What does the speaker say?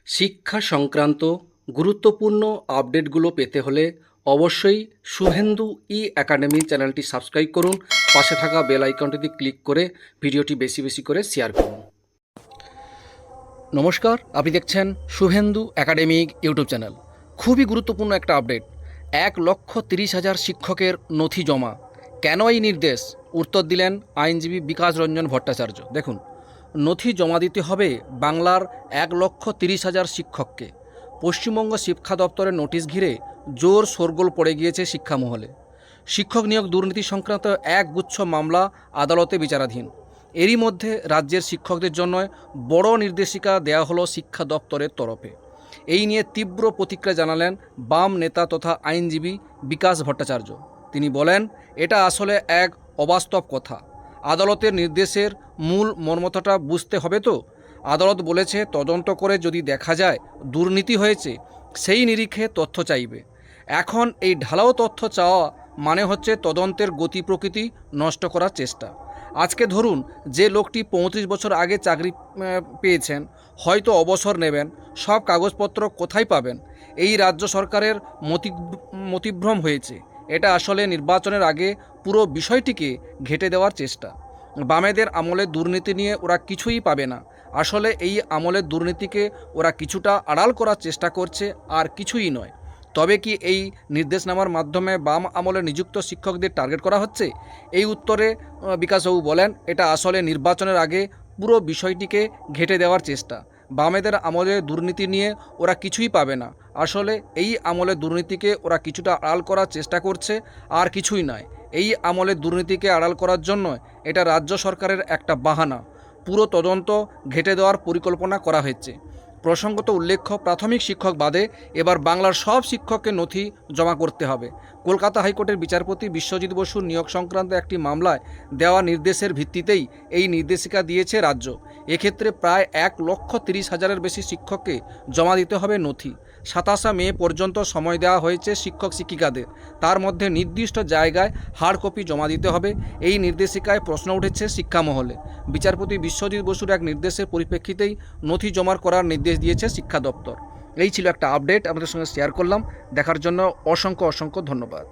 শিক্ষা সংক্রান্ত গুরুত্বপূর্ণ আপডেটগুলো পেতে হলে অবশ্যই শুভেন্দু ই একাডেমি চ্যানেলটি সাবস্ক্রাইব করুন। পাশে থাকা বেল আইকনটিতে ক্লিক করে ভিডিওটি বেশি বেশি করে শেয়ার করুন। নমস্কার, আপনি দেখছেন শুভেন্দু একাডেমিক ইউটিউব চ্যানেল। খুবই গুরুত্বপূর্ণ একটা আপডেট। 1,30,000 শিক্ষকের নথি জমা। কেন এই নির্দেশ? উত্তর দিলেন আইনজীবী বিকাশ রঞ্জন ভট্টাচার্য। দেখুন, নথি জমা দিতে হবে বাংলার 1,30,000 শিক্ষককে। পশ্চিমবঙ্গ শিক্ষা দপ্তরের নোটিশ ঘিরে জোর শোরগোল পড়ে গিয়েছে শিক্ষা মহলে। শিক্ষক নিয়োগ দুর্নীতি সংক্রান্ত একগুচ্ছ মামলা আদালতে বিচারাধীন। এরই মধ্যে রাজ্যের শিক্ষকদের জন্য বড় নির্দেশিকা দেওয়া হলো শিক্ষা দপ্তরের তরফে। এই নিয়ে তীব্র প্রতিক্রিয়া জানালেন বাম নেতা তথা আইনজীবী বিকাশ ভট্টাচার্য। তিনি বলেন, এটা আসলে এক অবাস্তব কথা। আদালতের নির্দেশের মূল মর্মতাটা বুঝতে হবে তো। আদালত বলেছে তদন্ত করে যদি দেখা যায় দুর্নীতি হয়েছে, সেই নিরিখে তথ্য চাইবে। এখন এই ঢালাও তথ্য চাওয়া মানে হচ্ছে তদন্তের গতি প্রকৃতি নষ্ট করার চেষ্টা। আজকে ধরুন, যে লোকটি 35 বছর আগে চাকরি পেয়েছেন, হয়তো অবসর নেবেন, সব কাগজপত্র কোথায় পাবেন? এই রাজ্য সরকারের মতিভ্রম হয়েছে। এটা আসলে নির্বাচনের আগে পুরো বিষয়টিকে ঘেঁটে দেওয়ার চেষ্টা। বামেদের আমলে দুর্নীতি নিয়ে ওরা কিছুই পাবে না। আসলে এই আমলের দুর্নীতিকে ওরা কিছুটা আড়াল করার চেষ্টা করছে, আর কিছুই নয়। তবে কি এই নির্দেশনামার মাধ্যমে বাম আমলে নিযুক্ত শিক্ষকদের টার্গেট করা হচ্ছে? এই উত্তরে বিকাশবাবু বলেন, এটা আসলে নির্বাচনের আগে পুরো বিষয়টিকে ঘেঁটে দেওয়ার চেষ্টা। বামেদের আমলে দুর্নীতি নিয়ে ওরা কিছুই পাবে না। আসলে এই আমলে দুর্নীতিকে ওরা কিছুটা আড়াল করার চেষ্টা করছে, আর কিছুই নয়। এই আমলে দুর্নীতিকে আড়াল করার জন্য এটা রাজ্য সরকারের একটা বাহানা। পুরো তদন্ত ঘেঁটে দেওয়ার পরিকল্পনা করা হয়েছে। প্রসঙ্গত উল্লেখ্য, প্রাথমিক শিক্ষক বাদে এবার বাংলার সব শিক্ষককে নথি জমা করতে হবে। কলকাতা হাইকোর্টের বিচারপতি বিশ্বজিৎ বসুর নিয়োগ সংক্রান্ত একটি মামলায় দেওয়া নির্দেশের ভিত্তিতেই এই নির্দেশিকা দিয়েছে রাজ্য। এক্ষেত্রে প্রায় 1,30,000-এর বেশি শিক্ষককে জমা দিতে হবে নথি। 27 মে পর্যন্ত সময় দেওয়া হয়েছে শিক্ষক শিক্ষিকাদের। তার মধ্যে নির্দিষ্ট জায়গায় হার্ড কপি জমা দিতে হবে। এই নির্দেশিকায় প্রশ্ন উঠেছে শিক্ষা মহলে। বিচারপতি বিশ্বজিৎ বসুর এক নির্দেশের পরিপ্রেক্ষিতেই নথি জমা করার নির্দেশ দিয়েছে শিক্ষা দপ্তর। এই ছিল একটা আপডেট, আমাদের সঙ্গে শেয়ার করলাম। দেখার জন্য অসংখ্য ধন্যবাদ।